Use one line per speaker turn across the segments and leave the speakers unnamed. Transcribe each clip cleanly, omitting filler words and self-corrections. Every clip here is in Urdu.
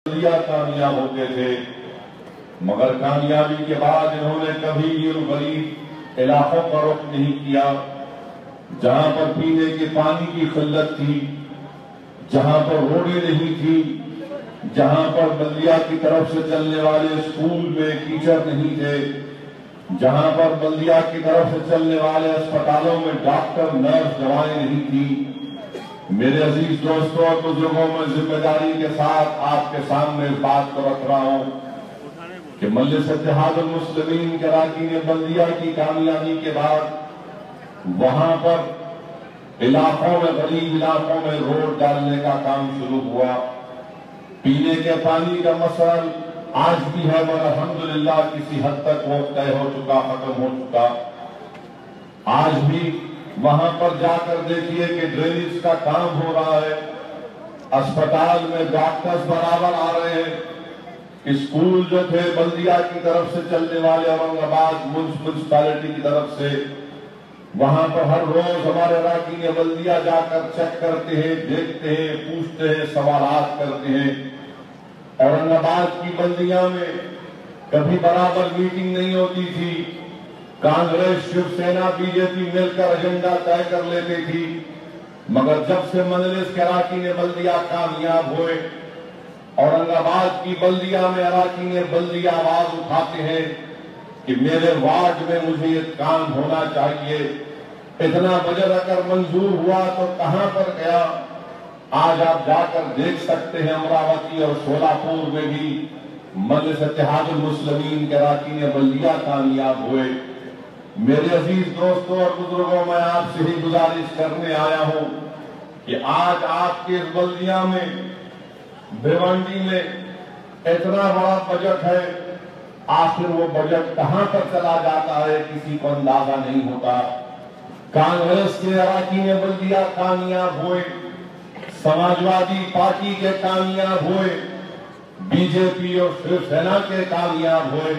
کامیاب ہوتے تھے، مگر کامیابی کے بعد انہوں نے کبھی بھی ان غریب علاقوں پر رخ نہیں کیا جہاں پر پینے کے پانی کی قلت تھی، جہاں پر روڈیں نہیں تھی، جہاں پر بلدیہ کی طرف سے چلنے والے اسکول میں ٹیچر نہیں تھے، جہاں پر بلدیہ کی طرف سے چلنے والے اسپتالوں میں ڈاکٹر نرس دوائیں نہیں تھی۔ میرے عزیز دوستوں اور بزرگوں، میں ذمہ داری کے ساتھ آپ کے سامنے اس بات کو رکھ رہا ہوں کہ مجلس اتحاد المسلمین کراچی بلدیہ کی کامیابی کے بعد وہاں پر علاقوں میں، غریب علاقوں میں روڈ ڈالنے کا کام شروع ہوا۔ پینے کے پانی کا مسئلہ آج بھی ہے، مگر الحمدللہ کسی حد تک وہ طے ہو چکا، ختم ہو چکا۔ آج بھی وہاں پر جا کر دیکھیے کہ ڈرینیج کا کام ہو رہا ہے، اسپتال میں ڈاکٹرز برابر آ رہے ہیں، اسکول جو تھے بلدیہ کی طرف سے چلنے والے اورنگ آباد میونسپلٹی کی طرف سے، وہاں پر ہر روز ہمارے اراکین بلدیہ جا کر چیک کرتے ہیں، دیکھتے ہیں، پوچھتے ہیں، سوالات کرتے ہیں۔ اورنگ آباد کی بلدیہ میں کبھی برابر میٹنگ نہیں ہوتی تھی، کانگریس، شیو سینا، بی جے پی مل کر ایجنڈا طے کر لیتی تھی، مگر جب سے مجلس کے اراکین بلدیہ کامیاب ہوئے، اورنگ آباد کی بلدیہ میں اراکین بلدیہ آواز اٹھاتے ہیں کہ میرے وارڈ میں مجھے یہ کام ہونا چاہیے، اتنا بجٹ اگر منظور ہوا تو کہاں پر گیا؟ آج آپ جا کر دیکھ سکتے ہیں امراوتی اور شولاپور میں بھی مجلس اتحاد المسلمین کے اراکین بلدیہ کامیاب ہوئے۔ میرے عزیز دوستوں اور بزرگوں، میں آپ سے ہی گزارش کرنے آیا ہوں کہ آج آپ کے اس بلدیہ میں، بھیونڈی میں اتنا بڑا بجٹ ہے، آخر وہ بجٹ کہاں پر چلا جاتا ہے کسی کو اندازہ نہیں ہوتا۔ کانگریس کے اراکین بلدیہ کامیاب ہوئے، سماجوادی پارٹی کے کامیاب ہوئے، بی جے پی اور شیو سینا کے کامیاب ہوئے،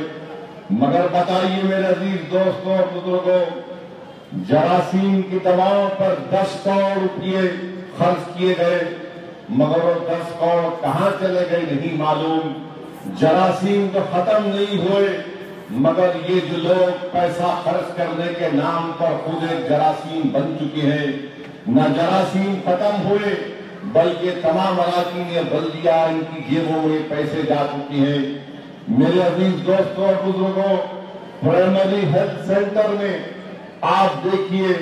مگر بتائیے میرے عزیز دوستوں اور بزرگوں، جراثیم کی دواؤں پر 10 کروڑ روپئے خرچ کیے گئے، مگر وہ 10 کروڑ کہاں چلے گئے نہیں معلوم۔ جراثیم تو ختم نہیں ہوئے، مگر یہ جو لوگ پیسہ خرچ کرنے کے نام پر خود ایک جراثیم بن چکے ہیں، نہ جراثیم ختم ہوئے بلکہ تمام اراکین بلدیہ ان کی جیبوں میں پیسے جا چکے ہیں۔ میرے عزیز دوستوں اور بزرگوں، پرائمری ہیلتھ سینٹر میں آپ دیکھیے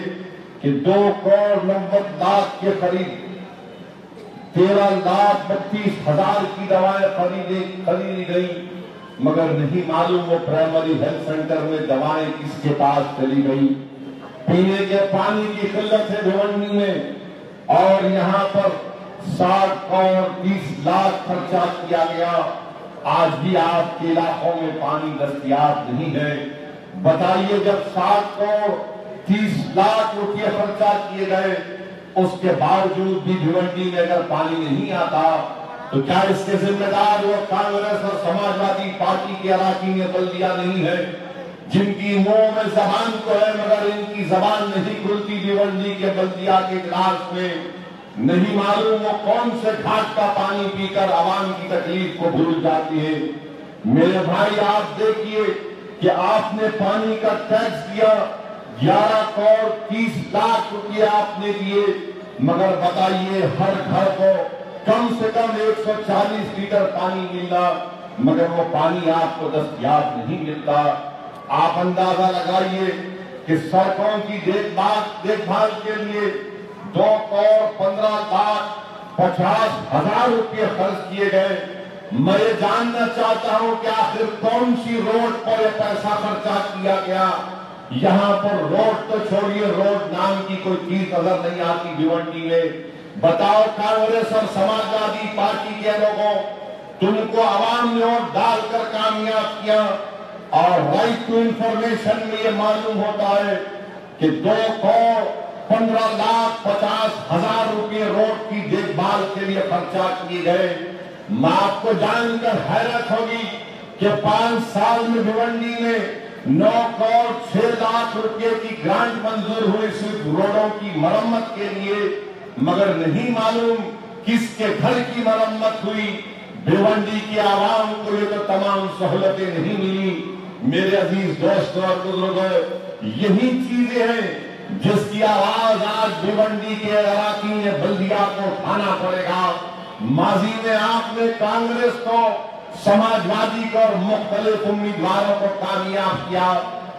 کہ 2 کروڑ 90 لاکھ کے قریب 13,32,000 کی دوائیں خریدی گئی، مگر نہیں معلوم وہ پرائمری ہیلتھ سینٹر میں دوائیں کس کے پاس چلی گئی۔ پینے کے پانی کی قلت ہے بھیونڈی میں، اور یہاں پر 60 کروڑ 30 لاکھ خرچہ کیا گیا، آج بھی آپ کے علاقوں میں پانی دستیاب نہیں ہے۔ بتائیے جب 60 کروڑ 30 لاکھ روپئے خرچہ کیے گئے، اس کے باوجود بھی بھیونڈی میں اگر پانی نہیں آتا تو کیا اس کے ذمہ دار وہ کانگریس اور سماجوادی پارٹی کے اراکین بلدیہ نہیں ہے، جن کی منہ میں زبان تو ہے مگر ان کی زبان نہیں کھلتی بھیونڈی کے بلدیہ کے اجلاس میں؟ نہیں معلوم وہ کون سے گھاٹ کا پانی پی کر عوام کی تکلیف کو بھول جاتی ہے۔ میرے بھائی آپ دیکھیے کہ آپ نے پانی کا ٹیکس دیا، 11 کروڑ 30 لاکھ روپئے آپ نے دیے، مگر بتائیے ہر گھر کو کم سے کم 140 لیٹر پانی ملنا، مگر وہ پانی آپ کو دستیاب نہیں ملتا۔ آپ اندازہ لگائیے کہ سڑکوں کی دیکھ بھال کے لیے 2 کروڑ 15 لاکھ 50,000 روپئے خرچ کیے گئے۔ میں یہ جاننا چاہتا ہوں کہ آخر کون سی روڈ پر یہ پیسہ خرچہ کیا گیا؟ یہاں پر روڈ تو چھوڑیے، روڈ نام کی کوئی چیز نظر نہیں آتی بھیونڈی میں۔ بتاؤ کانگریس اور سماجوادی پارٹی کے لوگوں، تم کو عوام نے ووٹ ڈال کر کامیاب کیا، اور رائٹ ٹو انفارمیشن میں یہ معلوم ہوتا ہے کہ 2 کروڑ 15 لاکھ 50,000 روپئے روڈ کی دیکھ بھال کے لیے خرچہ کیے گئے۔ میں آپ کو جان کر حیرت ہوگی کہ 5 سال میں بھیونڈی میں 9 کروڑ 6 لاکھ روپئے کی گرانٹ منظور ہوئی صرف روڈوں کی مرمت کے لیے، مگر نہیں معلوم کس کے گھر کی مرمت ہوئی، بھیونڈی کی عوام کو یہ تو تمام سہولتیں نہیں ملی۔ میرے عزیز دوستوں اور بزرگوں، یہی چیزیں ہیں جس کی آواز آج بھیونڈی کے اراکین بلدیہ کو اٹھانا پڑے گا۔ ماضی میں آپ نے کانگریس کو، سماجوادی کو اور مختلف امیدواروں کو کامیاب کیا۔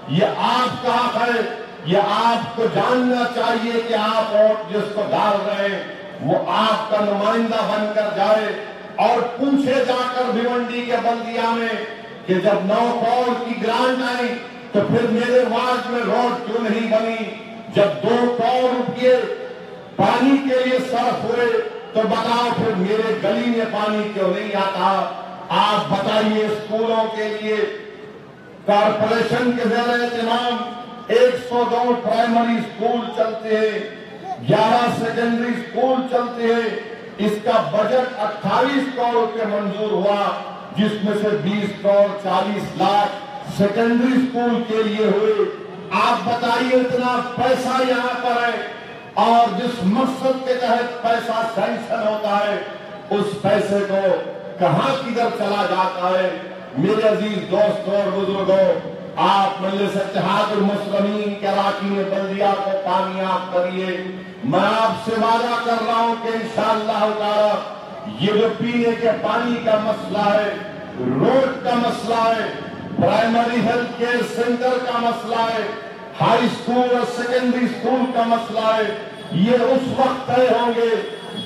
یہ آپ کا حق ہے، یہ آپ کو جاننا چاہیے کہ آپ ووٹ جس کو ڈال رہے ہیں وہ آپ کا نمائندہ بن کر جائے، اور پوچھے جا کر بھیونڈی کے بلدیہ میں کہ جب 9 کروڑ کی گرانٹ آئی تو پھر میرے وارڈ میں روڈ کیوں نہیں بنی؟ جب 2 کروڑ روپئے پانی کے لیے صرف ہوئے تو بتاؤ پھر میرے گلی میں پانی کیوں نہیں آتا؟ آپ بتائیے، اسکولوں کے لیے کارپوریشن کے زیر اہتمام 102 پرائمری اسکول چلتے ہیں، 11 سیکنڈری اسکول چلتے ہیں۔ اس کا بجٹ 28 کروڑ کے منظور ہوا، جس میں سے 20 کروڑ 40 لاکھ سیکنڈری اسکول کے لیے ہوئے۔ آپ بتائیے، اتنا پیسہ یہاں پر ہے اور جس مقصد کے تحت پیسہ سینکشن ہوتا ہے اس پیسے کو کہاں کدھر چلا جاتا ہے؟ میرے عزیز دوستوں اور بزرگوں، آپ مجلس اتحاد المسلمین کے اراکین بلدیہ کو کامیاب کریے۔ میں آپ سے وعدہ کر رہا ہوں کہ انشاءاللہ تعالی یہ جو پینے کے پانی کا مسئلہ ہے، روڈ کا مسئلہ ہے، پرائمری ہیلتھ کیئر سینٹر کا مسئلہ ہے، ہائی اسکول اور سیکنڈری اسکول کا مسئلہ ہے، یہ اس وقت طے ہوں گے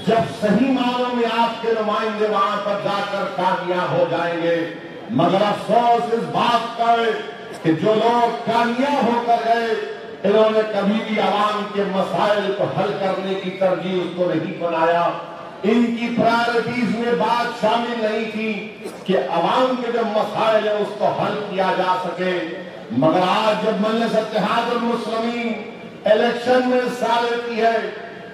جب صحیح معنوں میں آپ کے نمائندے وہاں پر جا کر کامیاب ہو جائیں گے۔ مگر افسوس اس بات کا ہے کہ جو لوگ کامیاب ہو کر گئے، انہوں نے کبھی بھی عوام کے مسائل کو حل کرنے کی ترجیح اس کو نہیں بنایا۔ ان کی پرائرٹیز میں بات شامل نہیں تھی کہ عوام کے جو مسائل ہیں اس کو حل کیا جا سکے۔ مگر آج جب مجلس اتحاد المسلمین الیکشن میں حصہ لیتی ہے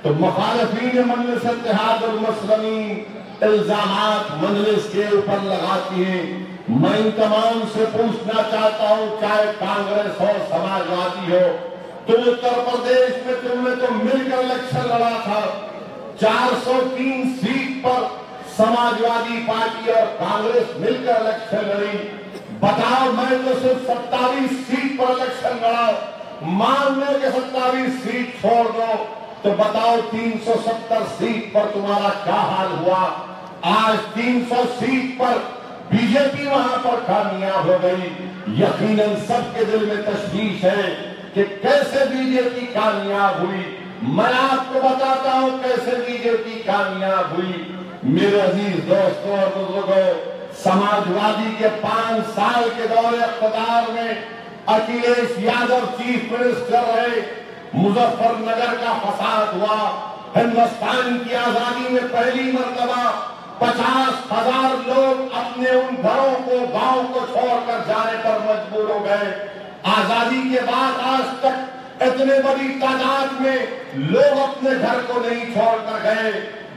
تو مخالفین مجلس اتحاد المسلمین الزامات مجلس کے اوپر لگاتی ہیں۔ میں ان تمام سے پوچھنا چاہتا ہوں، چاہے کانگریس ہو، سماجوادی ہو، تو اتر پردیش میں تم نے تو مل کر الیکشن لڑا تھا، 403 سیٹ پر سماجوادی پارٹی اور کانگریس مل کر الیکشن لڑی۔ بتاؤ، میں تو صرف 27 سیٹ پر الیکشن لڑا، مان لو کہ 27 سیٹ چھوڑ دو تو بتاؤ 370 سیٹ پر تمہارا کیا حال ہوا؟ آج 300 سیٹ پر بی جے پی وہاں پر کامیاب ہو گئی۔ یقیناً سب کے دل میں تشویش ہے کہ کیسے بی جے پی کامیاب ہوئی۔ میں آپ کو بتاتا ہوں کیسے بی جے پی کامیاب ہوئی۔ میرے عزیز دوستوں اور بزرگوں، سماجوادی کے 5 سال کے دور اقتدار میں اکھلیش یادو چیف منسٹر رہے، مظفر نگر کا فساد ہوا، ہندوستان کی آزادی میں پہلی مرتبہ 50,000 لوگ اپنے ان گھروں کو، گاؤں کو چھوڑ کر جانے پر مجبور ہو گئے۔ آزادی کے بعد آج تک اتنے بڑی تعداد میں لوگ اپنے گھر کو نہیں چھوڑ کر گئے۔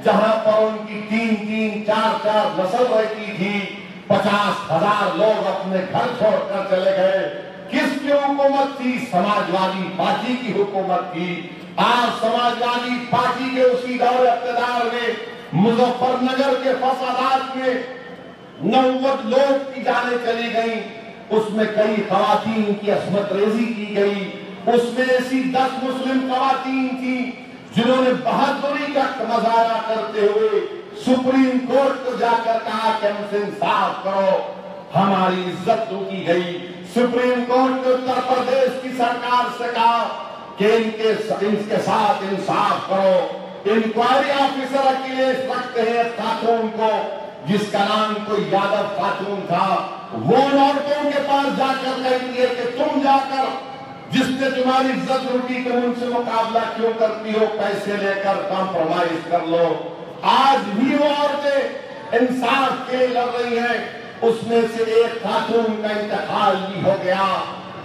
جہاں پر ان کی 3-3 4-4 نسل رہتی تھی، 50,000 لوگ اپنے گھر چھوڑ کر چلے گئے۔ کس کی حکومت تھی؟ سماجوادی پارٹی کی حکومت تھی۔ آج سماجوادی پارٹی کے اسی دور اقتدار میں مظفر نگر کے فسادات میں 90 لوگ کی جانیں چلی گئیں، اس میں کئی خواتین کی عصمت ریزی کی گئی، اس میں ایسی 10 مسلم خواتین تھیں جنہوں نے بہادری کا مظاہرہ کرتے ہوئے سپریم کورٹ کو جا کر کہا کہ ہم سے انصاف کرو، ہماری عزت لوٹی گئی۔ سپریم کورٹ نے اتر پردیش کی سرکار سے کہا کہ ان کے ساتھ انصاف کرو۔ انکوائری آفیسر اکھلیش رکھتے ہیں خاتون کو، جس کا نام کوئی یادو خاتون تھا، وہ عورتوں کے پاس جا کر کہتی ہے کہ تم جا کر جس نے تمہاری عزت لوٹی تم ان سے مقابلہ کیوں کرتی ہو، پیسے لے کر کمپرومائز کر لو۔ آج بھی وہ عورتیں انصاف کے لڑ رہی ہیں۔ اس میں سے ایک خاتون کا انتقال بھی ہو گیا،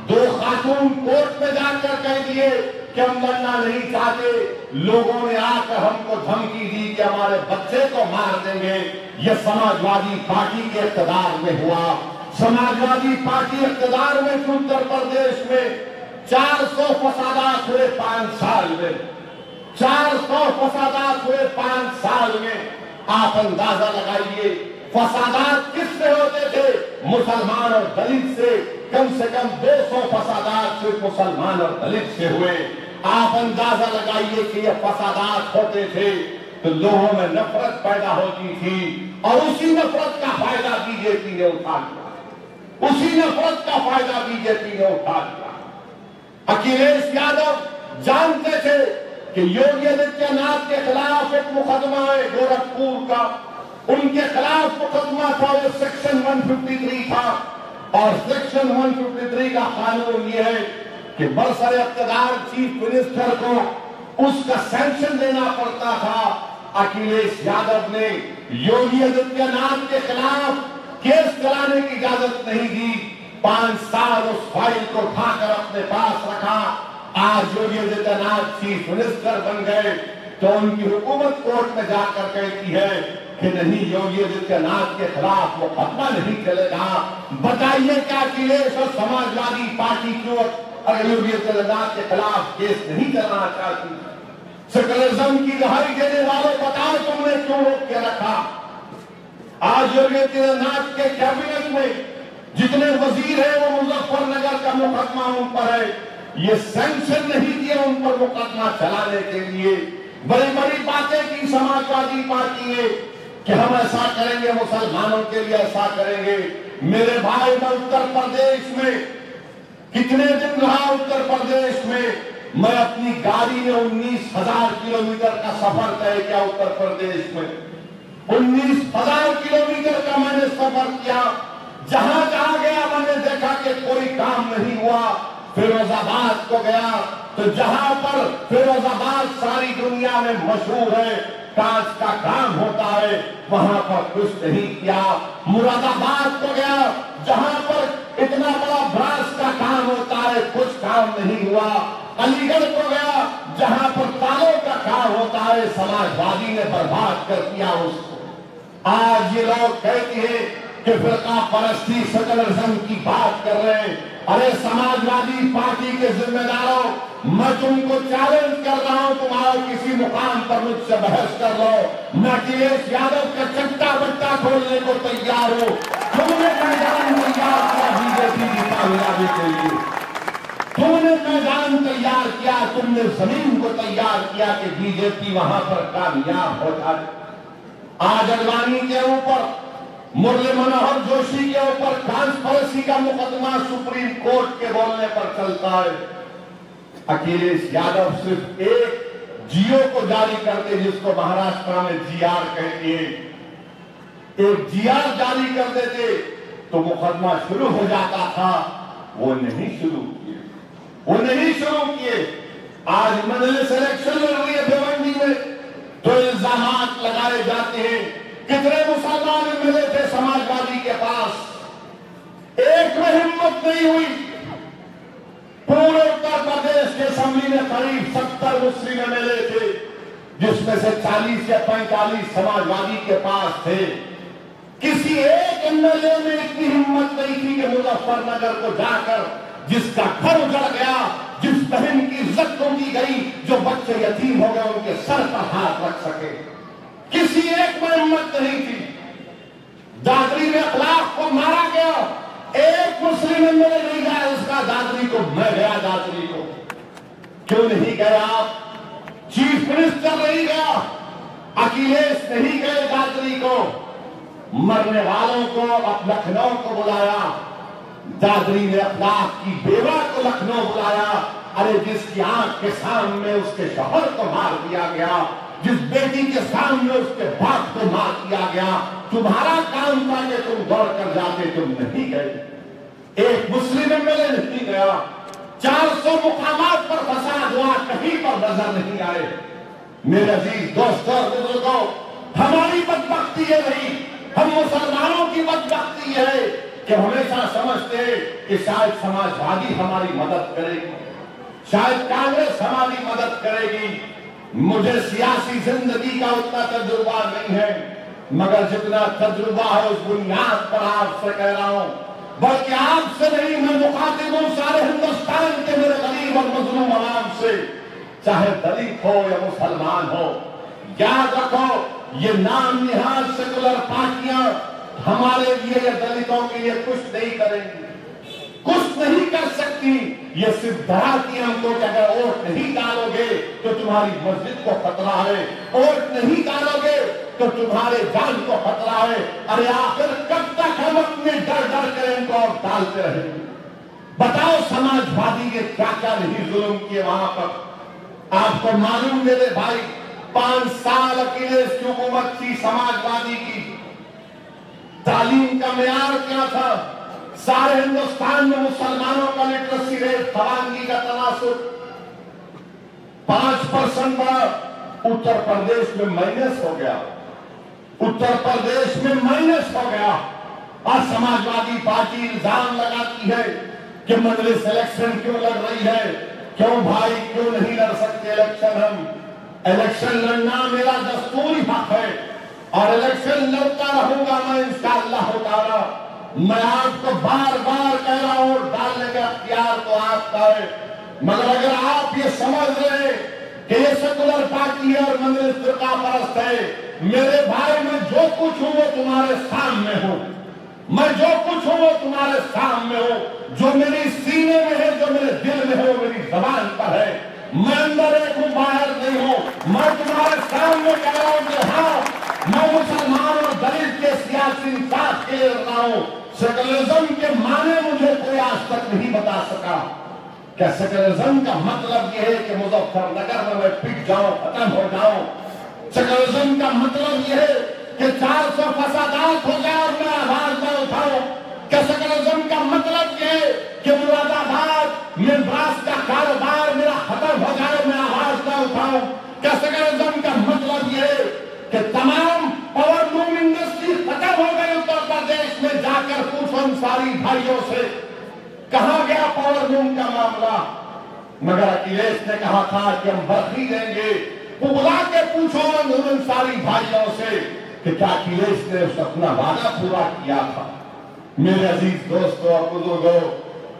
2 خاتون کورٹ میں جا کر کہہ دیے کہ ہم لڑنا نہیں چاہتے۔ لوگوں نے آ کر ہم کو دھمکی دی کہ ہمارے بچے کو مار دیں گے۔ یہ سماجوادی پارٹی کے اقتدار میں ہوا۔ سماجوادی پارٹی اقتدار میں اتر پردیش میں 400 فسادات ہوئے 5 سال میں، 400 فسادات ہوئے 5 سال میں۔ آپ اندازہ لگائیے
فسادات کس سے ہوتے تھے؟ مسلمان اور دلت سے کم 200 فسادات صرف مسلمان اور دلت سے ہوئے۔ آپ اندازہ لگائیے کہ یہ فسادات ہوتے تھے تو لوگوں میں نفرت پیدا ہوتی تھی، اور اسی نفرت کا فائدہ بی جے پی نے اٹھا لیا، اسی نفرت کا فائدہ بی جے پی نے اٹھا لیا۔ اکھلیش یادو جانتے تھے کہ یوگی آدتیہ ناتھ کے خلاف ایک مقدمہ ہے گورکھپور کا، ان کے خلاف مقدمہ تھا، وہ سیکشن 153 تھا، اور سیکشن 153 کا قانون یہ ہے کہ برسر اقتدار چیف منسٹر کو اس کا سینکشن دینا پڑتا تھا۔ اکھلیش یادو نے یوگی آدتیہ ناتھ کے خلاف کیس چلانے کی اجازت نہیں دی، 5 سال اس فائل کو اٹھا کر اپنے پاس رکھا۔ آج یوگی آدتیہ ناتھ چیف منسٹر بن گئے تو ان کی حکومت کورٹ میں جا کر کہتی ہے کہ نہیں، یوگی آدتیہ ناتھ کے خلاف مقدمہ نہیں چلے گا۔ بتائیے کیا اکھلیش اور سماجوادی پارٹی کیوں اگر یوگی آدتیہ ناتھ کے خلاف کیس نہیں چلانا چاہتی؟ سیکولرزم کی دہائی دینے والے بتاؤ تم نے کیوں روک کے رکھا؟ آج یوگی آدتیہ ناتھ کے کیبنٹ میں جتنے وزیر ہیں وہ مظفر نگر کا مقدمہ ان پر ہے، یہ سینکشن نہیں دیا ان پر مقدمہ چلانے کے لیے۔ بڑی بڑی باتیں کی سماجوادی پارٹی نے کہ ہم ایسا کریں گے، مسلمانوں کے لیے ایسا کریں گے۔ میرے بھائی، میں اتر پردیش میں کتنے دن رہا، اتر پردیش میں میں اپنی گاڑی میں 19,000 کلومیٹر کا سفر طے کیا اتر پردیش میں، 19,000 کلومیٹر کا میں نے سفر کیا۔ جہاں جہاں گیا میں نے دیکھا کہ کوئی کام نہیں ہوا۔ فیروز آباد کو گیا تو جہاں پر فیروز آباد ساری دنیا میں مشہور ہے، کانچ کا کام ہوتا ہے، وہاں پر کچھ نہیں کیا۔ مراد آباد کو گیا جہاں پر اتنا بڑا براس کا کام ہوتا ہے، کچھ کام نہیں ہوا۔ علی گڑھ کو گیا جہاں پر تالوں کا کام ہوتا ہے، سماجوادی نے برباد کر دیا اس کو۔ آج یہ لوگ کہتے ہیں کہ فرقہ پرستی سیکولرزم کی بات کر رہے ہیں۔ ارے سماجوادی پارٹی کے ذمہ داروں، میں تم کو چیلنج کر رہا ہوں، تم آؤ کسی مقام پر مجھ سے بحث کر لو، میں اکھلیش یادو کا چٹا بٹا کھولنے کو تیار ہوں۔ تم نے میدان تیار کیا بی جے پی کی کامیابی کے لیے، تم نے میدان تیار کیا، تم نے زمین کو تیار کیا کہ بی جے پی وہاں پر کامیاب ہو جائے۔ آج اڈوانی کے اوپر، مرلی منوہر جوشی کے اوپر کانسپریسی کا مقدمہ سپریم کورٹ کے بولنے پر چلتا ہے۔ اکھلیش یادو صرف ایک جیو کو جاری کرتے جس کو مہاراشٹر میں جی آر کہتے ہیں، ایک جی آر جاری کر دیتے تو مقدمہ شروع ہو جاتا تھا، وہ نہیں شروع کیے۔ آج مجلس الیکشن لڑ رہی ہے بھیونڈی میں تو الزامات لگائے جاتے ہیں۔ کتنے مسلمان ملے تھے سماجوادی کے پاس، ایک میں ہمت نہیں ہوئی۔ پورے اتر پردیش کے اسمبلی میں قریب 70 مسلم ملے تھے، جس میں سے 40 یا 45 سماجوادی کے پاس تھے۔ کسی ایک ایم ایل اے میں اتنی ہمت نہیں تھی کہ مظفر نگر کو جا کر جس کا گھر اجڑ گیا، جس بہن کی عزت ٹوٹی گئی، جو بچے یتیم ہو گئے، ان کے سر پر ہاتھ رکھ سکے۔ کسی ایک میں ہمت نہیں تھی۔ دادری میں اخلاق کو مارا گیا، ایک مسلم ایم ایل اے نہیں گیا اس کا دادری کو، میں گیا دادری کو۔ کیوں نہیں گیا آپ؟ چیف منسٹر نہیں گیا، اکھلیش نہیں گئے دادری کو۔ مرنے والوں کو اب لکھنؤ کو بلایا، دادری نے اخلاق کی بیوہ کو لکھنؤ بلایا۔ ارے جس کی آنکھ کے سامنے اس کے شوہر کو مار دیا گیا، جس بیٹی کے سامنے اس کے باپ کو مار دیا گیا، تمہارا کام تھا کہ تم دوڑ کر جاتے، تم نہیں گئے۔ ایک مسلم ایم ایل اے نہیں گیا۔ 400 مقامات پر فساد ہوا، کہیں پر نظر نہیں آئے۔ میرے عزیز دوستوں اور بزرگوں، ہماری بدبختی یہ نہیں، ہم مسلمانوں کی بدبختی یہ ہے کہ ہمیشہ سمجھتے ہیں کہ شاید سماجوادی ہماری مدد کرے گی، شاید کانگریس ہماری مدد کرے گی۔ مجھے سیاسی زندگی کا اتنا تجربہ نہیں ہے، مگر جتنا تجربہ ہے اس بنیاد پر آپ سے کہہ رہا ہوں، بلکہ آپ سے نہیں، میں مخاطب ہوں سارے ہندوستان کے میرے غریب اور مظلوم عوام سے، چاہے دلت ہو یا مسلمان ہو۔ یاد رکھو، یہ نام نہاد سیکولر پارٹیاں ہمارے لیے یا دلتوں کے لیے کچھ نہیں کریں گی، کچھ نہیں کر سکتی. یہ صرف ڈراتی ہم کو کہ اگر ووٹ نہیں ڈالو گے تو تمہاری مسجد کو خطرہ ہے، ووٹ نہیں ڈالو گے تو تمہارے جان کو خطرہ ہے. ارے آخر کب تک ہم اپنے ڈر ڈر کر ان کو ڈالتے رہیں گے؟ بتاؤ سماجوادی کے کیا کیا نہیں ظلم کیے وہاں پر. آپ کو معلوم میرے بھائی 5 سال اکیلیس کی حکومت تھی سماجوادی کی. تعلیم کا معیار کیا تھا؟ سارے ہندوستان میں مسلمانوں کا لٹریسی ریٹ، خوانگی کا تناسب 5% بڑا. اتر پردیش میں مائنس ہو گیا، اتر پردیش میں مائنس ہو گیا. اور سماجوادی پارٹی الزام لگاتی ہے کہ مجلس الیکشن کیوں لڑ رہی ہے. کیوں بھائی کیوں نہیں لڑ سکتے الیکشن؟ ہم الیکشن لڑنا میرا دستوری حق ہے اور الیکشن لڑتا رہوں گا میں انشاءاللہ تعالی. میں آپ کو بار بار کہہ رہا ہوں ڈالنے کا اختیار تو آپ کا ہے، مگر اگر آپ یہ سمجھ رہے ہیں کہ یہ سیکولر پارٹی ہے اور مجلس فرقہ پرست ہے، میرے بھائی میں جو کچھ ہوں وہ تمہارے سامنے ہوں، میں جو کچھ ہوں وہ تمہارے سامنے ہوں. جو میری سینے میں ہے، جو میرے دل میں ہے، وہ میری زبان پر ہے. میں اندر ایک ہوں باہر نہیں ہوں. میں تمہارے سامنے کہہ رہا ہوں کہ ہاں میں مسلمان اور دلت کے سیاسی انصاف کے لیے لڑ رہا ہوں. سیکولرزم کے معنی مجھے کوئی آج تک نہیں بتا سکا. کیا سیکولرزم کا مطلب یہ ہے کہ مظفر نگر میں پٹ جاؤں، ختم ہو جاؤں؟ سیکولرزم کا مطلب یہ ہے کہ 400 فسادات ہو جائے اور میں آواز نہ اٹھاؤں؟ کیا سیکولرزم کا مطلب یہ ہے کہ مراد آباد میں براس کا کاروبار میرا ختم ہو جائے میں آواز نہ اٹھاؤں؟ کیا سیکولرزم کا مطلب یہ ہے کہ تمام پاور لوم انڈسٹری ختم ہو گئی اتر پردیش میں؟ جا کر پوچھو انصاری بھائیوں سے کہاں گیا پاور لوم کا معاملہ؟ مگر اکیلیس نے کہا تھا کہ ہم برقی دیں گے. بلا کے پوچھو انصاری بھائیوں سے کہ کیا اکیلیس نے اپنا وعدہ پورا کیا تھا؟ میرے عزیز دوستوں اور بزرگوں،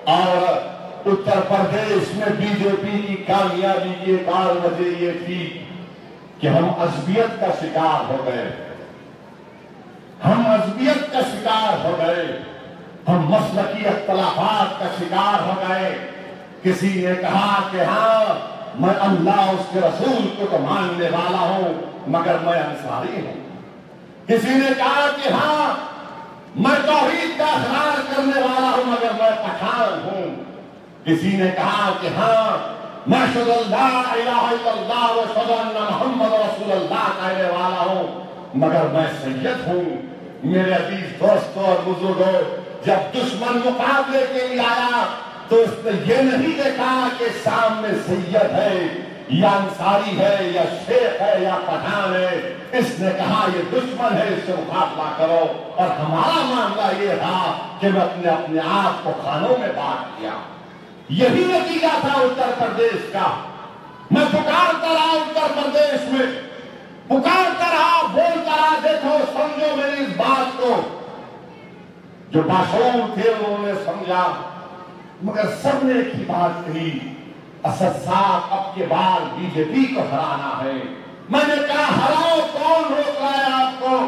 اور اتر پردیش میں بی جے پی کی کامیابی کی ایک اور وجہ یہ تھی کہ ہم عصبیت کا شکار ہو گئے. ہم عصبیت کا شکار ہو گئے، ہم مسلکی اختلافات کا شکار ہو گئے. کسی نے کہا کہ ہاں میں اللہ اس کے رسول کو تو ماننے والا ہوں مگر میں انصاری ہوں. کسی نے کہا کہ ہاں میں توحید کا اقرار کرنے والا ہوں مگر میں پٹھان ہوں. کسی نے کہا کہ ہاں میں اشہد ان لا الہ الا اللہ و اشہد ان محمد رسول اللہ کہنے والا ہوں مگر میں سید ہوں. میرے عزیز دوستوں اور بزرگوں، جب دشمن مقابلے کے لیے آیا تو اس نے یہ نہیں دیکھا کہ سامنے سید ہے یا انصاری ہے یا شیخ ہے یا پٹھان ہے. اس نے کہا یہ دشمن ہے، اس سے مقابلہ کرو. اور ہمارا معاملہ یہ تھا کہ میں اپنے آپ کو خانوں میں بانٹ دیا. یہی نتیجہ تھا اتر پردیش کا. میں پکارتا رہا اتر پردیش میں، پکارتا رہا، بولتا رہا. دیکھو سمجھو میری اس بات کو. جو باشعور تھے انہوں نے سمجھا، مگر سب نے ایک ہی بات کہی، اسد صاحب اب کے بعد بی جے پی کو ہرانا ہے. میں نے کہا ہراؤ، کون روک رہا ہے آپ کو؟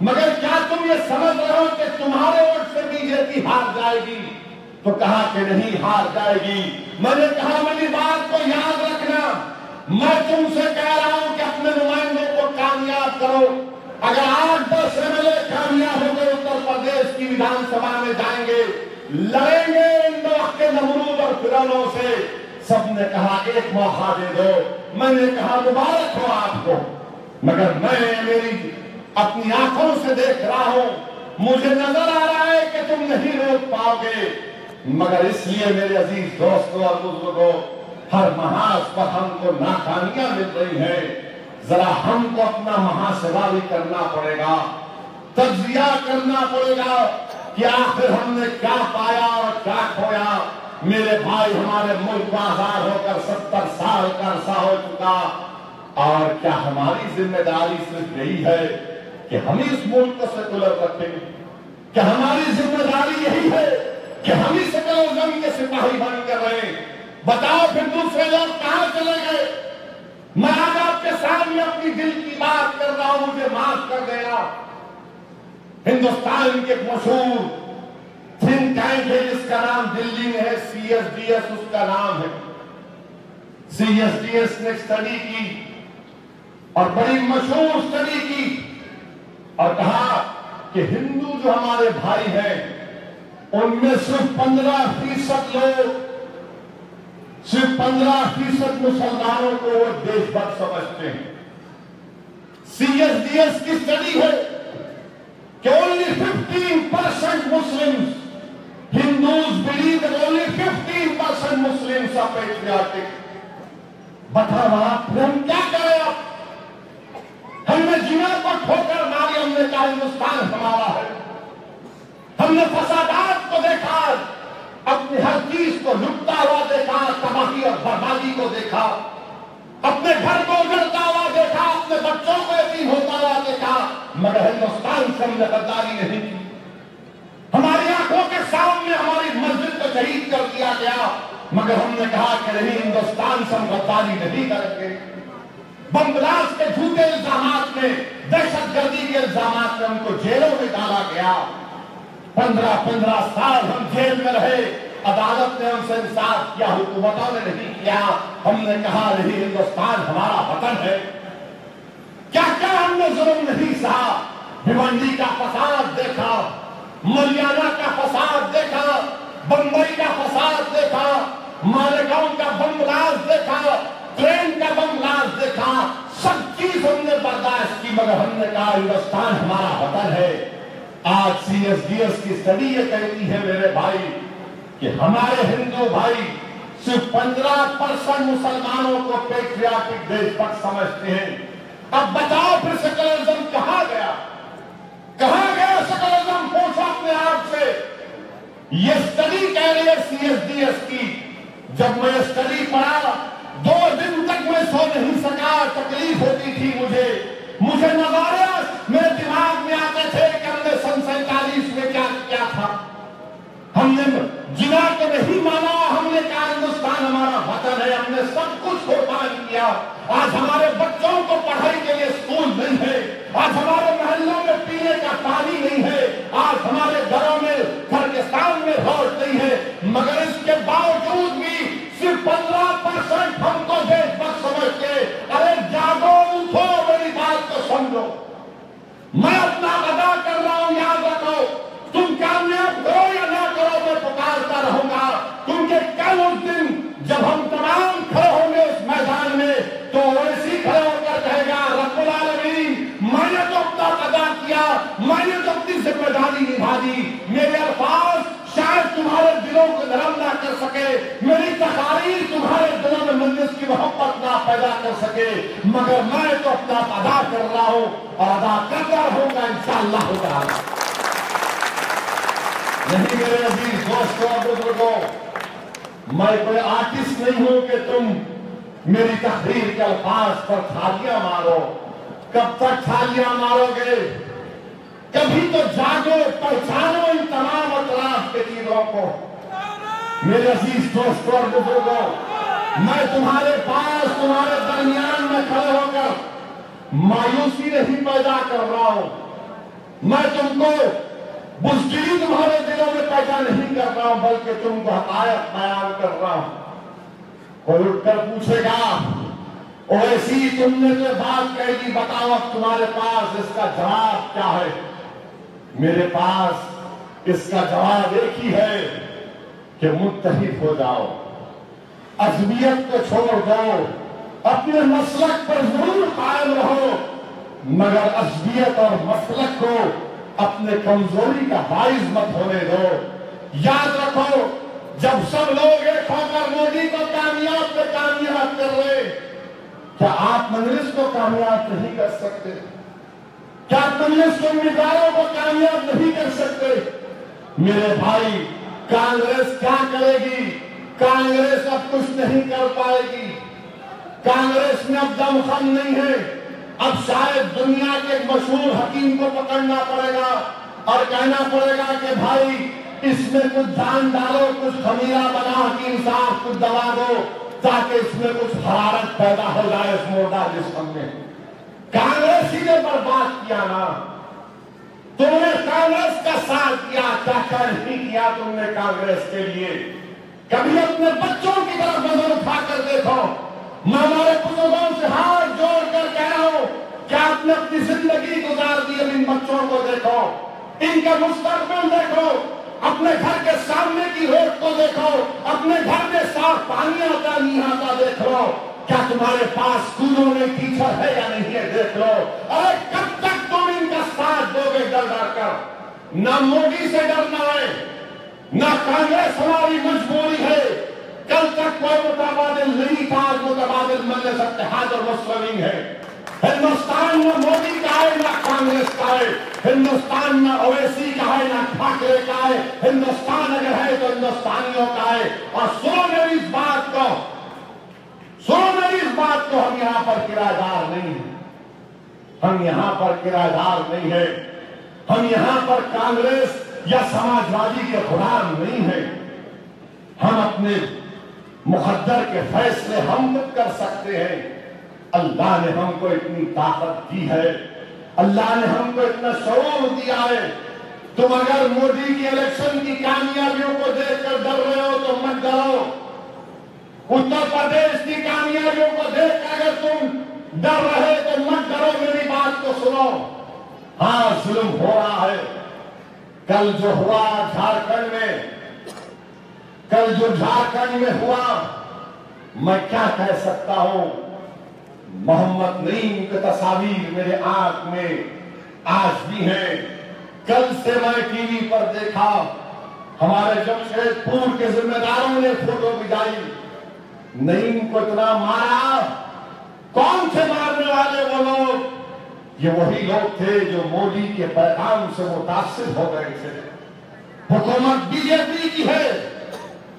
مگر کیا تم یہ سمجھ رہے ہو کہ تمہارے ووٹ سے بی جے پی ہار جائے گی؟ تو کہا کہ نہیں ہار جائے گی. میں نے کہا میری بات کو یاد رکھنا، میں تم سے کہہ رہا ہوں کہ اپنے نمائندوں کو کامیاب کرو. اگر 8-10 MLA کامیاب ہو گئے اتر پردیش کی ویدھان سبھا میں جائیں گے، لڑیں گے ان وقت کے نمرود اور فرعونوں سے. سب نے کہا ایک موقع دے دو. میں نے کہا مبارک ہو آپ کو، مگر میں میری اپنی آنکھوں سے دیکھ رہا ہوں، مجھے نظر آ رہا ہے کہ تم نہیں روک پاؤ گے. مگر اس لیے میرے عزیز دوستوں اور بزرگوں، ہر محاذ پر ہم کو ناکامیاں مل رہی ہیں. ذرا ہم کو اپنا محاسبہ بھی کرنا پڑے گا، تجزیہ کرنا پڑے گا کہ آخر ہم نے کیا پایا اور کیا کھویا. میرے بھائی، ہمارے ملک آزاد ہو کر 70 سال کا عرصہ ہو چکا، اور کیا ہماری ذمہ داری صرف یہی ہے کہ ہم اس ملک کو سیکولر رکھیں؟ کیا ہماری ذمہ داری یہی ہے کہ ہم اس سیکولرزم کے سپاہی بن کر رہے؟ بتاؤ پھر دوسرے لوگ کہاں چلے گئے؟ میں آج آپ کے سامنے اپنی دل کی بات کر رہا ہوں، مجھے معاف کر دینا. ہندوستان کے مشہور تھنک ٹینک ہے جس کا نام دلی میں ہے CSDS اس کا نام ہے. CSDS نے اسٹڈی کی اور بڑی مشہور اسٹڈی کی اور کہا کہ ہندو جو ہمارے بھائی ہیں ان میں صرف 15% لوگ، صرف 15% مسلمانوں کو وہ دیش بھکت سمجھتے ہیں. CSDS کی اسٹڈی ہے کہ only 15% Muslims, Hindus believe that only 15% Muslims are patriotic. بتاؤ آپ ہم کیا کریں؟ آپ ہم نے جنا کو ٹھوکر ماری، ہم نے کہا ہندوستان ہمارا ہے. ہم نے فسادات کو دیکھا، اپنی ہر چیز کو لٹتا ہوا دیکھا، تباہی اور بربادی کو دیکھا، اپنے گھر کو اجڑتا ہوا دیکھا، اپنے بچوں کو یتیم ہوتا ہوا دیکھا، مگر ہندوستان سے ہم نے غداری نہیں کی. ہماری آنکھوں کے سامنے ہماری مسجد کو شہید کر دیا گیا، مگر ہم نے کہا کہ نہیں، ہندوستان سے ہم غداری نہیں کریں گے. بم بلاسٹ کے جھوٹے الزامات میں، دہشت گردی کے الزامات میں ہم کو جیلوں میں ڈالا گیا. 15 سال ہم جیل میں رہے. عدالت نے ہم سے انصاف کیا، حکومتوں نے نہیں کیا. ہم نے کہا نہیں، ہندوستان ہمارا وطن ہے. کیا کیا ہم نے ظلم نہیں سہا. بھیونڈی کا فساد دیکھا، ملیانہ کا فساد دیکھا، بمبئی کا فساد دیکھا، مالیگاؤں کا بم بلاسٹ دیکھا، ٹرین کا بم بلاسٹ دیکھا. سب چیز ہم نے برداشت کی، مگر ہم نے کہا ہندوستان ہمارا وطن ہے. آج CSDS کی اسٹڈی یہ کہتی ہے میرے بھائی کہ ہمارے ہندو بھائی صرف 15% مسلمانوں کو پیٹریاٹک دیش بھکت سمجھتے ہیں. اب بتاؤ پھر سیکولرزم کہاں گیا؟ کہاں گیا سیکولرزم؟ پوچھو اپنے آپ سے. یہ اسٹڈی کہہ رہی ہے CSDS کی. جب میں اسٹڈی پڑھا 2 دن تک میں سو نہیں سکا، تکلیف ہوتی تھی مجھے نظارے میرے دماغ میں آتے تھے کہ ہم نے سن 47 میں کیا تھا. ہم نے جنا کو نہیں مانا، ہم نے کہا ہندوستان ہمارا وطن ہے. ہم نے سب کچھ قربان کیا. آج ہمارے بچوں کو پڑھائی کے لیے اسکول نہیں ہے، آج ہمارے محلوں میں پینے کا پانی نہیں ہے، آج ہمارے گھروں میں پاکستان میں روڈ نہیں ہے. مگر اس کے باوجود بھی صرف 15% ہم کو دیش بھکت سمجھتے. ارے جاگو، اٹھو، میری بات کو سمجھو. میں اپنا ادا کر رہا ہوں، یاد رکھو. تم کامیاب کرو یا نہ کرو، میں پکارتا رہوں گا. کیونکہ کل اس دن جب ہم تمام کھڑے ہوں گے اس میدان میں، تو ایسی کھڑے ہو کر کہے گا رب العالمین، میں نے تو اپنا ادا کیا، میں نے تو اپنی ذمہ داری نبھا دی. میرے الفاظ شاید تمہارے دلوں کو نرم نہ کر سکے، میری تقاریر تمہارے دلوں میں مجلس کی محبت نہ پیدا کر سکے، مگر میں تو اپنا ادا کر رہا ہوں اور ادا کرتا رہوں گا انشاءاللہ تعالی. نہیں میرے عزیز دوستوں اور بزرگوں، میں کوئی آرٹسٹ نہیں ہوں کہ تم میری تقریر کے الفاظ پر تھالیاں مارو. کب تک تھالیاں مارو گے؟ کبھی تو جاگو، پہچانو ان تمام اطراف کے چیزوں کو. میرے عزیز دوستوں اور بزرگوں، میں تمہارے پاس، تمہارے درمیان میں کھڑے ہو کر مایوسی نہیں پیدا کر رہا ہوں. میں تم کو بزدلی تمہارے دلوں میں پیدا نہیں کر رہا ہوں، بلکہ تم کو حقائق بیان کر رہا ہوں. کوئی اٹھ کر پوچھے گا اویسی تم نے جو بات کہی تھی، بتاؤ اب تمہارے پاس اس کا جواب کیا ہے؟ میرے پاس اس کا جواب ایک ہی ہے کہ متحد ہو جاؤ، عصبیت کو چھوڑ دو، اپنے مسلک پر ضرور قائم رہو، مگر عصبیت اور مسلک کو اپنے کمزوری کا باعث مت ہونے دو. یاد رکھو، جب سب لوگ ایک ہو کر مودی کو کامیاب کر رہے، کیا آپ مجلس کو کامیاب نہیں کر سکتے؟ کیا مجلس کے امیدواروں کو کامیاب نہیں کر سکتے؟ میرے بھائی، کانگریس کیا کرے گی؟ کانگریس اب کچھ نہیں کر پائے گی. کانگریس میں اب دم خم نہیں ہے. اب شاید دنیا کے مشہور حکیم کو پکڑنا پڑے گا اور کہنا پڑے گا کہ بھائی اس میں کچھ جان ڈالو، کچھ خمیرہ بنا، حکیم صاحب کچھ دوا دو تاکہ اس میں کچھ حرارت پیدا ہو جائے اس مردہ جسم میں. کانگریس ہی نے برباد کیا نا. تم نے کانگریس کا ساتھ دیا، کیا نہیں کیا تم نے کانگریس کے لیے؟ کبھی اپنے بچوں کی طرف نظر اٹھا کر دیکھو۔ میں ہمارے بزرگوں سے ہاتھ جوڑ کر کہہ رہا ہوں، کیا آپ نے اپنی زندگی گزار دی؟ اب ان بچوں کو دیکھو، ان کا مستقبل دیکھو، اپنے گھر کے سامنے کی روڈ کو دیکھو، اپنے گھر میں صاف پانی آتا نہیں آتا دیکھ لو، کیا تمہارے پاس اسکولوں میں ٹیچر ہے یا نہیں ہے دیکھ لو۔ ارے کب تک تم ان کا ساتھ دو گے ڈر ڈر کر؟ نہ مودی سے ڈرنا ہے، نہ کانگریس ہماری مجبوری ہے۔ کل تک کوئی متبادل نہیں تھا، آج متبادل مجلس اتحاد اور مسلمین ہے۔ ہندوستان نہ مودی کا ہے نہ کانگریس کا ہے، ہندوستان نہ اویسی کا ہے نہ ٹھاکرے کا ہے، ہندوستان اگر ہے تو ہندوستانیوں کا ہے۔ اور سنو میری اس بات کو، ہم یہاں پر کرایہ دار نہیں ہیں، ہم یہاں پر کرایہ دار نہیں ہیں، ہم یہاں پر کانگریس یا سماجوادی کے غلام نہیں ہیں۔ ہم اپنے مقدر کے فیصلے ہم خود کر سکتے ہیں۔ اللہ نے ہم کو اتنی طاقت دی ہے، اللہ نے ہم کو اتنا شعور دیا ہے۔ تم اگر مودی کی الیکشن کی کامیابیوں کو دیکھ کر ڈر رہے ہو تو مت ڈرو۔ اتر پردیش کی کامیابیوں کو دیکھ کر اگر تم ڈر رہے تو مت ڈرو، میری بات کو سنو۔ ہاں ظلم ہو رہا ہے۔ کل جو ہوا جھارکھنڈ میں ہوا، میں کیا کہہ سکتا ہوں؟ محمد نعیم کی تصاویر میرے آنکھ میں آج بھی ہیں۔ کل سے میں ٹی وی پر دیکھا، ہمارے جمشید پور کے ذمہ داروں نے فوٹو بھیجائی، نعیم کو اتنا مارا۔ کون سے مارنے والے وہ لوگ؟ یہ وہی لوگ تھے جو مودی کے پیغام سے متاثر ہو گئے تھے۔ حکومت بی جے پی کی ہے،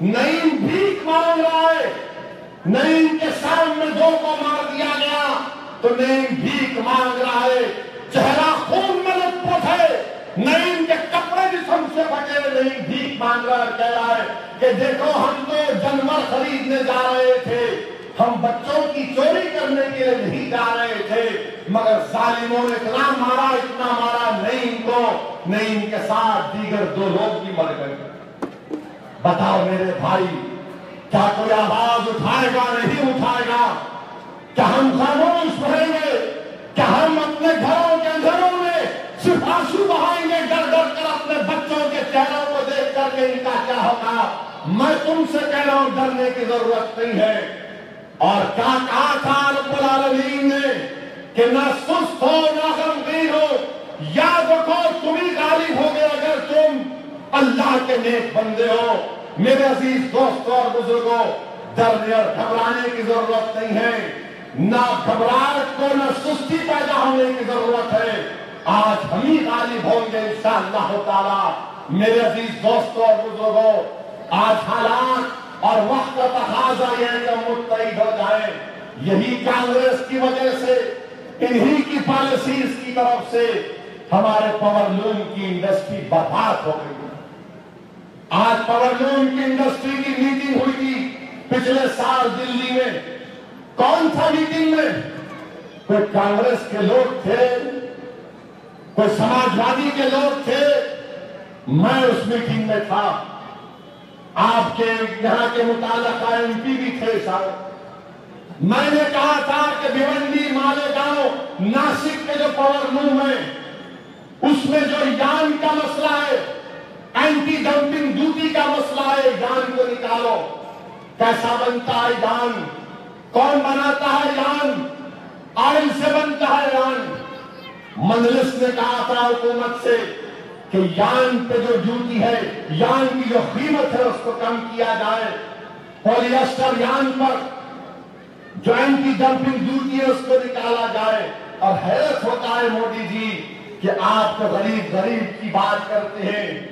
نعیم بھیک مانگ رہا ہے۔ نعیم کے سامنے دو کو مار دیا گیا تو نعیم بھیک مانگ رہا ہے، چہرہ خون میں لت پت ہے، نعیم کے کپڑے جسم سے پھٹے، نعیم بھیک مانگ رہا ہے، کہہ رہا ہے کہ دیکھو ہم تو جانور خریدنے جا رہے تھے، ہم بچوں کی چوری کرنے کے لیے نہیں جا رہے تھے، مگر ظالموں نے اتنا مارا نعیم کو، نعیم کے ساتھ دیگر دو لوگ بھی مر گئے۔ بتاؤ میرے بھائی، کیا کوئی آواز اٹھائے گا؟ نہیں اٹھائے گا۔ کیا ہم خاموش رہیں گے؟ کیا ہم اپنے گھروں کے اندروں میں صرف آنسو بہائیں گے ڈر ڈر کر اپنے بچوں کے چہروں کو دیکھ کر کے ان کا کیا ہوگا؟ میں تم سے کہہ رہا ہوں ڈرنے کی ضرورت نہیں ہے۔ اور کیا کہا تھا رب العالمین نے کہ نہ سست ہو نہ غمگین ہو، یاد رکھو تم ہی غالب ہوگے اگر تم اللہ کے نیک بندے ہو۔ میرے عزیز دوستوں اور بزرگوں، ڈرنے اور گھبرانے کی ضرورت نہیں ہے، نہ گھبراہٹ کو نہ سستی پیدا ہونے کی ضرورت ہے۔ آج ہم ہی غالب ہوں گے انشاءاللہ تعالی۔ میرے عزیز دوستوں اور بزرگوں، آج حالات اور وقت کا تقاضا یہ ہے کہ ہم متحد ہو جائیں۔ یہی کانگریس کی وجہ سے، انہی کی پالیسیز کی طرف سے ہمارے پاور لوم کی انڈسٹری برباد ہو گئی۔ آج پاور لوم کی انڈسٹری کی میٹنگ ہوئی تھی پچھلے سال دلی میں۔ کون تھا میٹنگ میں؟ کوئی کانگریس کے لوگ تھے، کوئی سماجوادی کے لوگ تھے، میں اس میٹنگ میں تھا۔ آپ کے یہاں کے متعلقہ ایم پی بھی تھے صاحب۔ میں نے کہا تھا کہ بھیونڈی، مالیگاؤں، ناسک کے جو پاور لوم ہے اس میں جو یان کا مسئلہ ہے، اینٹی ڈمپنگ ڈیوٹی کا مسئلہ ہے، یان کو نکالو۔ کیسا بنتا ہے یان؟ کون بناتا ہے یان؟ آئل سے بنتا ہے یان۔ مجلس نے کہا تھا حکومت سے کہ یان پہ جو ڈیوٹی ہے، یان کی جو قیمت ہے اس کو کم کیا جائے، پولی ایسٹر یان پر جو اینٹی ڈمپنگ ڈیوٹی ہے اس کو نکالا جائے۔ اور حیرت ہوتا ہے مودی جی کہ آپ تو غریب کی بات کرتے ہیں،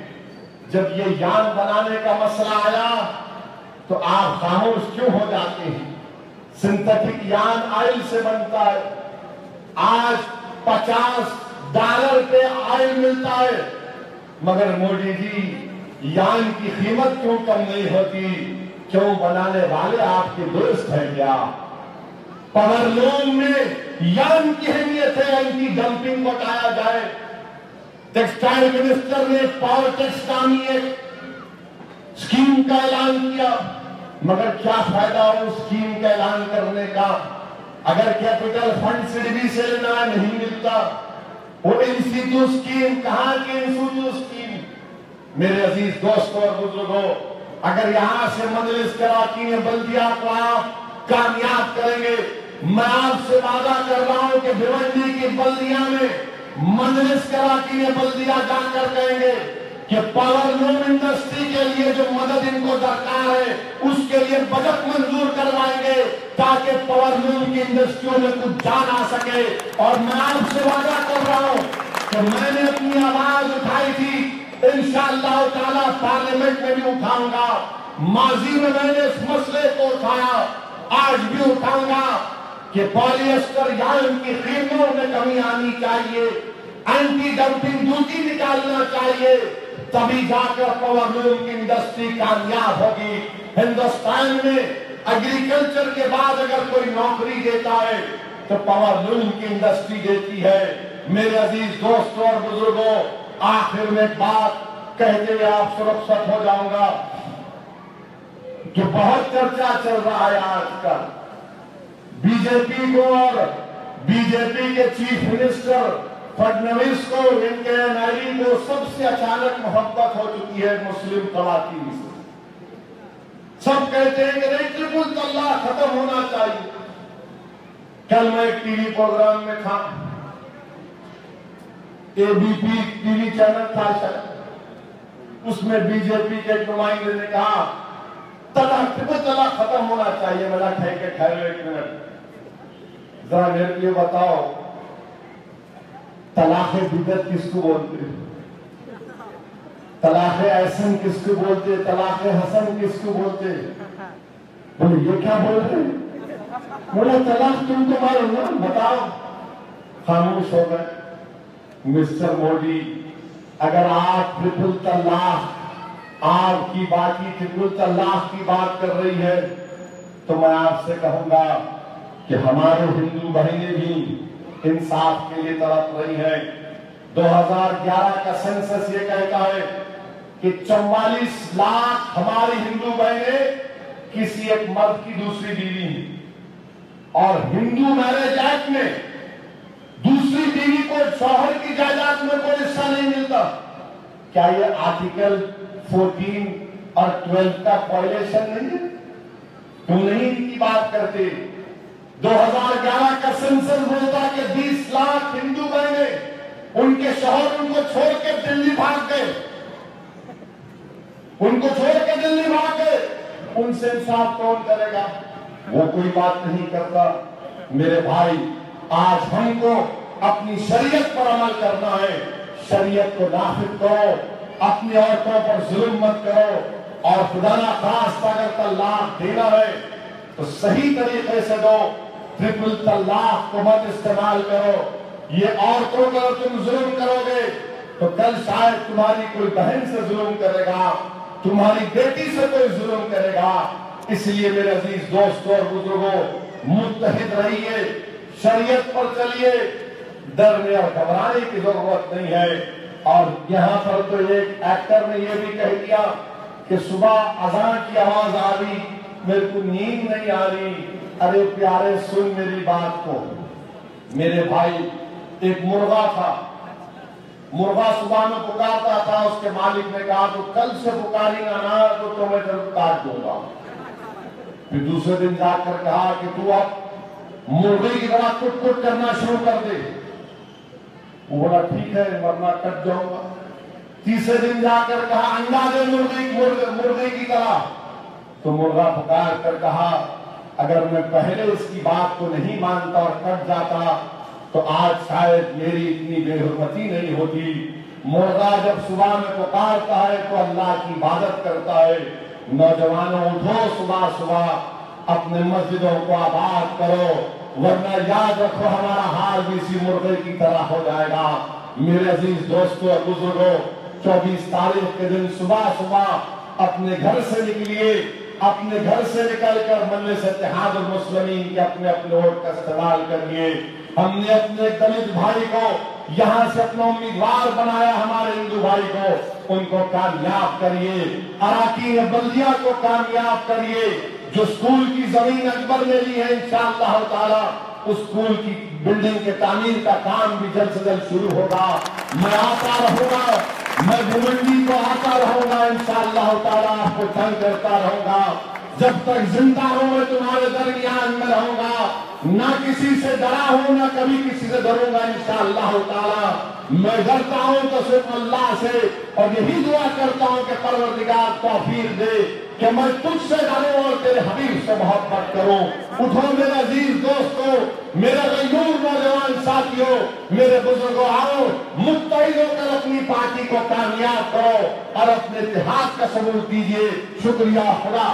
جب یہ یان بنانے کا مسئلہ آیا تو آپ خاموش کیوں ہو جاتے ہیں؟ سنتھیٹک یان آئل سے بنتا ہے، آج $50 پہ آئل ملتا ہے، مگر مودی جی یان کی قیمت کیوں کم نہیں ہوتی؟ کیوں بنانے والے آپ کے دوست ہیں کیا؟ پاور لوم میں یان کی اہمیت ہے، اینٹی ڈمپنگ کو ہٹایا جائے۔ ٹیکسٹائل منسٹر نے پاور ٹیکس نامی ایک اسکیم کا اعلان کیا، مگر کیا فائدہ ہو اس اسکیم کا اعلان کرنے کا اگر کیپٹل فنڈ سے ڈی بی سے لینا نہیں ملتا؟ وہ انسٹیٹیوٹ اسکیم کہاں کی انسٹیٹیوٹ اسکیم؟ میرے عزیز دوستوں اور بزرگوں، اگر یہاں سے مجلس کراچی بلدیہ کو آپ کامیاب کریں گے، میں آپ سے وعدہ کر رہا ہوں کہ بھیونڈی کی بلدیہ میں مجلس کراچی بلدیہ جا کر کہیں گے کہ پاور لوم انڈسٹری کے لیے جو مدد ان کو درکار ہے اس کے لیے بجٹ منظور کروائیں گے تاکہ پاور لوم کی انڈسٹریوں میں کچھ جان آ سکے۔ اور میں آپ سے وعدہ کر رہا ہوں کہ میں نے اپنی آواز اٹھائی تھی، انشاءاللہ تعالی پارلیمنٹ میں بھی اٹھاؤں گا، ماضی میں نے اس مسئلے کو اٹھایا، آج بھی اٹھاؤں گا کہ پولی ایسٹر یارن کی قیمتوں میں کمی آنی چاہیے، اینٹی ڈمپنگ ڈیوٹی نکالنا چاہیے، تبھی جا کر پاور لوم کی انڈسٹری کامیاب ہوگی۔ ہندوستان میں ایگریکلچر کے بعد اگر کوئی نوکری دیتا ہے تو پاور لوم کی انڈسٹری دیتی ہے۔ میرے عزیز دوستوں اور بزرگوں، آخر میں ایک بات کہتے ہوئے آپ سے رخصت ہو جاؤں گا کہ بہت چرچا چل رہا ہے آج کل بی جے پی کو اور بی جے پی کے چیف منسٹر فڈنویس کو، ان کے نائری کو سب سے اچانک محبت ہو چکی ہے مسلم خواتین سے۔ سب کہتے ہیں کہ ٹرپل طلاق ختم ہونا چاہیے۔ کل میں ایک ٹی وی پروگرام میں تھا، A B P T V channel تھا شاید، اس میں بی جے پی کے ایک نمائندے نے کہا ٹرپل طلاق ختم ہونا چاہیے۔ میں نے کہا کہ ٹھہرو ایک منٹ، ذرا میرے لیے بتاؤ طلاق بدعت کس کو بولتے، طلاق احسن کس کو بولتے، طلاق حسن کس کو بولتے؟ بولے یہ کیا بول رہے ہیں؟ بولے طلاق تم کو معلوم نا، بتاؤ۔ خاموش ہو گئے۔ مسٹر مودی، اگر آپ ٹرپل طلاق، آپ کی باقی ٹرپل طلاق کی بات کر رہی ہے تو میں آپ سے کہوں گا کہ ہمارے ہندو بہنیں بھی انصاف کے لیے تڑپ رہی ہیں۔ 2011 کا سینسس یہ کہتا ہے کہ 44 لاکھ ہماری ہندو بہنیں کسی ایک مرد کی دوسری بیوی ہیں، اور ہندو میرج ایکٹ میں دوسری بیوی کو شوہر کی جائیداد میں کوئی حصہ نہیں ملتا۔ کیا یہ آرٹیکل 14 اور 12 کا وائلیشن نہیں ہے؟ کیوں نہیں ان کی بات کرتے؟ 2011 کا سینسس بولتا کہ 20 لاکھ ہندو بہنیں ان کے شوہر ان کو چھوڑ کے دلی بھاگ گئے، ان کو چھوڑ کے دلی بھاگ گئے، ان سے انصاف کون کرے گا؟ وہ کوئی بات نہیں کرتا۔ میرے بھائی، آج ہم کو اپنی شریعت پر عمل کرنا ہے، شریعت کو نافذ کرو، اپنی عورتوں پر ظلم مت کرو، اور خدا نخواستہ اگر طلاق دینا ہے تو صحیح طریقے سے دو، ٹرپل طلاق کو مت استعمال کرو۔ یہ عورتوں پر تم ظلم کرو گے تو کل شاید تمہاری کوئی بہن سے ظلم کرے گا، تمہاری بیٹی سے کوئی ظلم کرے گا۔ اس لیے میرے عزیز دوستوں اور بزرگوں، متحد رہیے، شریعت پر چلیے، ڈرنے اور گھبرانے کی ضرورت نہیں ہے۔ اور یہاں پر تو ایک ایکٹر نے یہ بھی کہہ دیا کہ صبح اذان کی آواز آ رہی، میرے کو نیند نہیں آ رہی۔ ارے پیارے سن میری بات کو، میرے بھائی، ایک مرغا تھا، مرغا صبح میں پکارتا تھا، اس کے مالک نے کہا تو کل سے پکاری نہ تو تمہیں ضرور کاٹ دوں گا۔ پھر دوسرے دن جا کر کہا کہ تو اب مرغے کی طرح کٹ کٹ کرنا شروع کر دے۔ وہ بولا ٹھیک ہے ورنہ کٹ جاؤں گا۔ تیسرے دن جا کر کہا انڈا دے مرغے کی طرح، تو مرغا پکار کر کہا اگر میں پہلے اس کی بات کو نہیں مانتا اور کٹ جاتا تو آج شاید میری اتنی بے حرمتی نہیں ہوتی۔ مرغا جب صبح میں پکارتا ہے تو اللہ کی عبادت کرتا ہے۔ نوجوانوں اٹھو، صبح صبح اپنے مسجدوں کو آباد کرو، ورنہ یاد رکھو ہمارا حال بھی اسی مرغے کی طرح ہو جائے گا۔ میرے عزیز دوستوں اور بزرگوں، 24 تاریخ کے دن صبح صبح اپنے گھر سے نکلیے، اپنے گھر سے نکل کر مجلس اتحاد المسلمین کے اپنے ووٹ کا استعمال کریے۔ ہم نے اپنے دلت بھائی کو یہاں سے اپنا امیدوار بنایا ہمارے ہندو بھائی کو، ان کو کامیاب کریے، اراکین بلدیہ کو کامیاب کریے، جو اسکول کی زمین اکبر نے لی ہے انشاءاللہ تعالی اس اسکول کی بلڈنگ کے تعمیر کا کام بھی جلد سے جلد شروع ہوگا۔ میں آتا رہوں گا، میں بھیونڈی کو آتا رہوں گا انشاءاللہ تعالی، آپ کو تنگ کرتا رہوں گا، جب تک زندہ ہوں میں تمہارے درمیان میں رہوں گا، نہ کسی سے ڈرا ہوں نہ کبھی کسی سے ڈروں گا انشاءاللہ تعالی۔ میں ڈرتا ہوں تو صرف اللہ سے، اور یہی دعا کرتا ہوں کہ پروردگار توفیق دے کہ میں تجھ سے ڈروں اور تیرے حبیب سے محبت کروں۔ اٹھو میرے عزیز دوستو، میرے غیور نوجوان ساتھیوں، میرے بزرگوں، آؤ متحد ہو کر اپنی پارٹی کو کامیاب کرو اور اپنے اتحاد کا ثبوت دیجیے۔ شکریہ، خدا